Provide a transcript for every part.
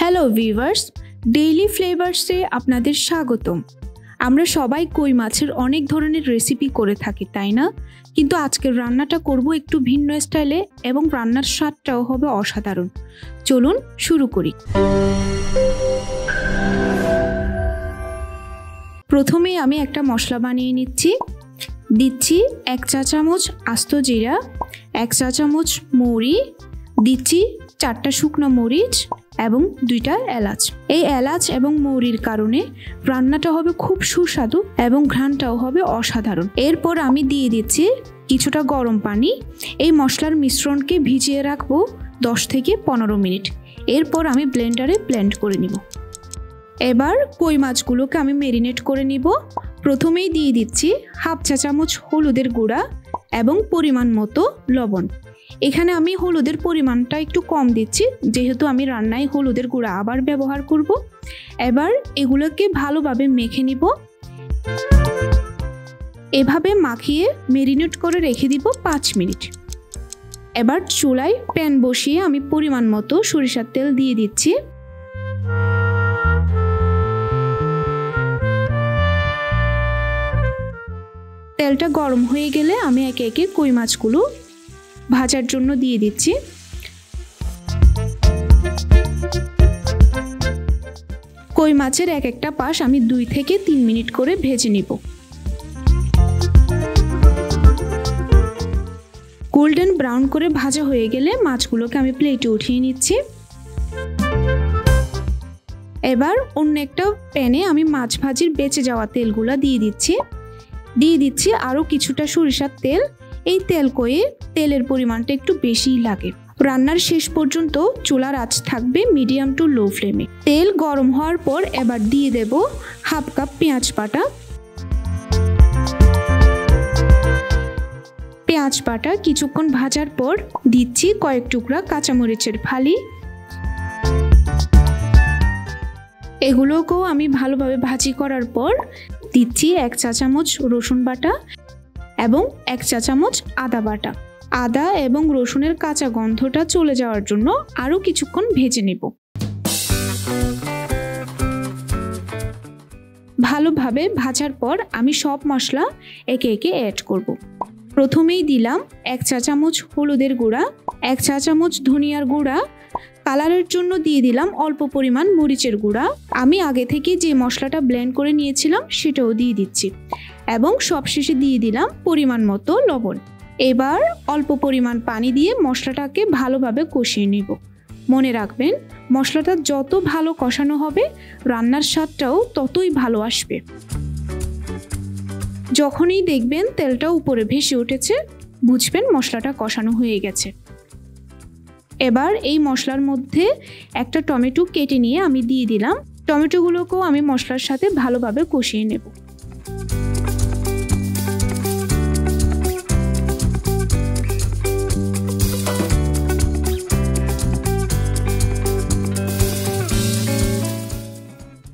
Hello viewers, daily ফ্লেভারসে আপনাদের স্বাগতম। আমরা সবাই কই মাছের অনেক ধরনের রেসিপি করে থাকি, তাই না? কিন্তু আজকের রান্নাটা করব একটু ভিন্ন স্টাইলে এবং রান্নার স্বাদটাও হবে অসাধারণ। চলুন শুরু করি। প্রথমেই আমি একটা মশলা বানিয়ে নিচ্ছি। দিচ্ছি 1 চা চামচ আস্ত জিরা, 1 চা চামচ মৌরি, দিচ্ছি 4টা শুকনো মরিচ এবং 2টা এলাচ। এই এলাচ এবং মৌরির কারণে রান্নাটা হবে খুব সুস্বাদু এবং ঘ্রাণটাও হবে অসাধারণ। এরপর আমি দিয়ে দিচ্ছি কিছুটা গরম পানি। এই মশলার মিশ্রণকে ভিজিয়ে রাখবো 10 থেকে 15 মিনিট। এরপর আমি ব্লেন্ডারে ব্লেন্ড করে নিব। এবার কই মাছগুলোকে আমি ম্যারিনেট করে নিব। প্রথমেই দিয়ে দিচ্ছি 1/2 চা চামচ হলুদের গুঁড়া এবং পরিমাণ মতো লবণ। এখানে আমি হলুদের পরিমাণটা একটু কম দিচ্ছি, যেহেতু আমি রান্নায় হলুদের গুঁড়া আবার ব্যবহার করব। এবার এগুলোকে ভালোভাবে মেখে নিব। এভাবে মাখিয়ে ম্যারিনেট করে রেখে দিব 5 মিনিট। এবার চুলায় প্যান বসিয়ে আমি পরিমাণ মতো সরিষার তেল দিয়ে দিচ্ছি। তেলটা গরম হয়ে গেলে আমি একে একে কই মাছগুলো ভাজার জন্য দিয়ে দিচ্ছি। কই মাছের এক একটা পাশ আমি 2 থেকে 3 মিনিট করে ভেজে নিব। গোল্ডেন ব্রাউন করে ভাজা হয়ে গেলে মাছগুলোকে আমি প্লেটে উঠিয়ে নিচ্ছি। এবার অন্য একটা প্যানে আমি মাছ ভাজির বেঁচে যাওয়া তেলগুলো দিয়ে দিচ্ছি আরও কিছুটা সরিষার তেল। এই তেল কয়ে তেলের পরিমাণটা একটু বেশিই লাগে। রান্নার শেষ পর্যন্ত চুলার আঁচ থাকবে মিডিয়াম টু লো ফ্লেমে। তেল গরম হওয়ার পর এবার দিয়ে দেব 1/2 কাপ পেঁয়াজ বাটা। পেঁয়াজ বাটা কিছুক্ষণ ভাজার পর দিচ্ছি কয়েক টুকরা কাঁচামরিচের ফালি। এগুলোকেও আমি ভালোভাবে ভাজি করার পর দিচ্ছি 1 চা চামচ রসুন বাটা এবং 1 চা চামচ আদা বাটা। আদা এবং রসুনের কাঁচা গন্ধটা চলে যাওয়ার জন্য আরও কিছুক্ষণ ভেজে নেব। ভালোভাবে ভাজার পর আমি সব মশলা একে একে অ্যাড করব। প্রথমেই দিলাম 1 চা চামচ হলুদের গুঁড়া, 1 চা চামচ ধনিয়ার গুঁড়া, কালারের জন্য দিয়ে দিলাম অল্প পরিমাণ মরিচের গুঁড়া। আমি আগে থেকে যে মশলাটা ব্লেন্ড করে নিয়েছিলাম সেটাও দিয়ে দিচ্ছি এবং সবশেষে দিয়ে দিলাম পরিমাণ মতো লবণ। এবার অল্প পরিমাণ পানি দিয়ে মশলাটাকে ভালোভাবে কষিয়ে নেব। মনে রাখবেন, মশলাটা যত ভালো কষানো হবে রান্নার স্বাদটাও ততই ভালো আসবে। যখনই দেখবেন তেলটা উপরে ভেসে উঠেছে, বুঝবেন মশলাটা কষানো হয়ে গেছে। এবার এই মশলার মধ্যে একটা টমেটো কেটে নিয়ে আমি দিয়ে দিলাম। টমেটোগুলোকেও আমি মশলার সাথে ভালোভাবে কষিয়ে নেব।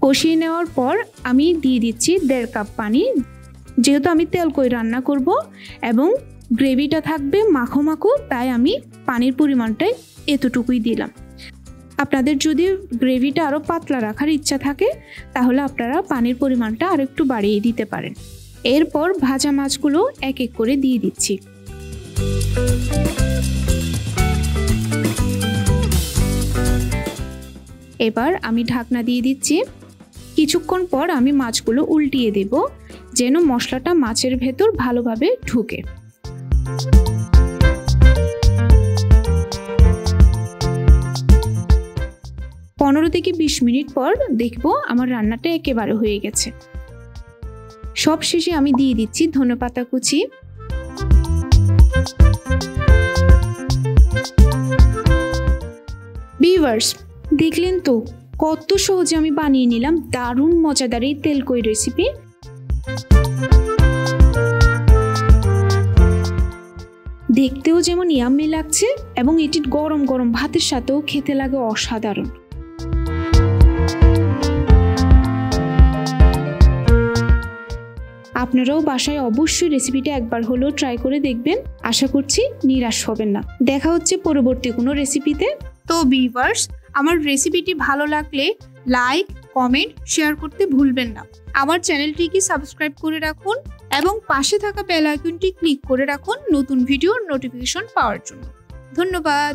কষিয়ে নেওয়ার পর আমি দিয়ে দিচ্ছি 1.5 কাপ পানি। যেহেতু আমি তেল কই রান্না করব এবং গ্রেভিটা থাকবে মাখো মাখো, তাই আমি পানির পরিমাণটাই এতটুকুই দিলাম। আপনাদের যদি গ্রেভিটা আরও পাতলা রাখার ইচ্ছা থাকে তাহলে আপনারা পানির পরিমাণটা আর একটু বাড়িয়ে দিতে পারেন। এরপর ভাজা মাছগুলো এক এক করে দিয়ে দিচ্ছি। এবার আমি ঢাকনা দিয়ে দিচ্ছি। কিছুক্ষণ পর আমি মাছগুলো উল্টিয়ে দেব, যেন মশলাটা মাছের ভেতর ভালোভাবে ঢুকে। পনেরো থেকে 20 মিনিট পর দেখব আমার রান্নাটা একেবারে হয়ে গেছে। সব শেষে আমি দিয়ে দিচ্ছি ধনেপাতা কুচি। ভিউয়ার্স, দেখলেন তো কত সহজে আমি বানিয়ে নিলাম দারুণ মজাদার এই তেল কই রেসিপি। দেখতেও যেমন ইয়াম্মি লাগছে এবং এটি গরম গরম ভাতের সাথেও খেতে লাগে অসাধারণ। আপনারাও বাসায় অবশ্যই রেসিপিটা একবার হলেও ট্রাই করে দেখবেন। আশা করছি নিরাশ হবেন না। দেখা হচ্ছে পরবর্তী কোনো রেসিপিতে। তো ভিউয়ার্স, আমার রেসিপিটি ভালো লাগলে লাইক, কমেন্ট, শেয়ার করতে ভুলবেন না। আমার চ্যানেলটিকে সাবস্ক্রাইব করে রাখুন এবং পাশে থাকা বেল আইকনটি ক্লিক করে রাখুন নতুন ভিডিওর নোটিফিকেশন পাওয়ার জন্য। ধন্যবাদ।